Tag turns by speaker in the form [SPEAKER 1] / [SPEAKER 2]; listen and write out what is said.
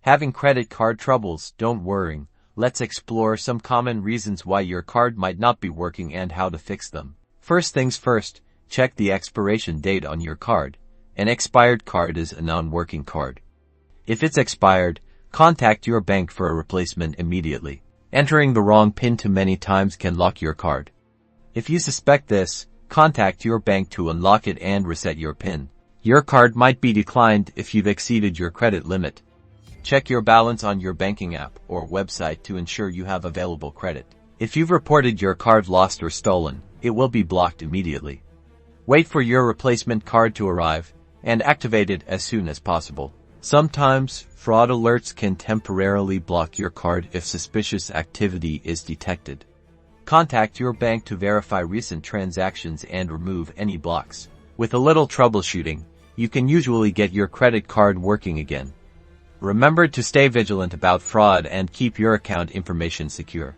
[SPEAKER 1] Having credit card troubles? Don't worry. Let's explore some common reasons why your card might not be working and how to fix them. First things first, check the expiration date on your card. An expired card is a non-working card. If it's expired, contact your bank for a replacement immediately. Entering the wrong PIN too many times can lock your card. If you suspect this, contact your bank to unlock it and reset your PIN. Your card might be declined if you've exceeded your credit limit. Check your balance on your banking app or website to ensure you have available credit. If you've reported your card lost or stolen, it will be blocked immediately. Wait for your replacement card to arrive and activate it as soon as possible. Sometimes, fraud alerts can temporarily block your card if suspicious activity is detected. Contact your bank to verify recent transactions and remove any blocks. With a little troubleshooting, you can usually get your credit card working again. Remember to stay vigilant about fraud and keep your account information secure.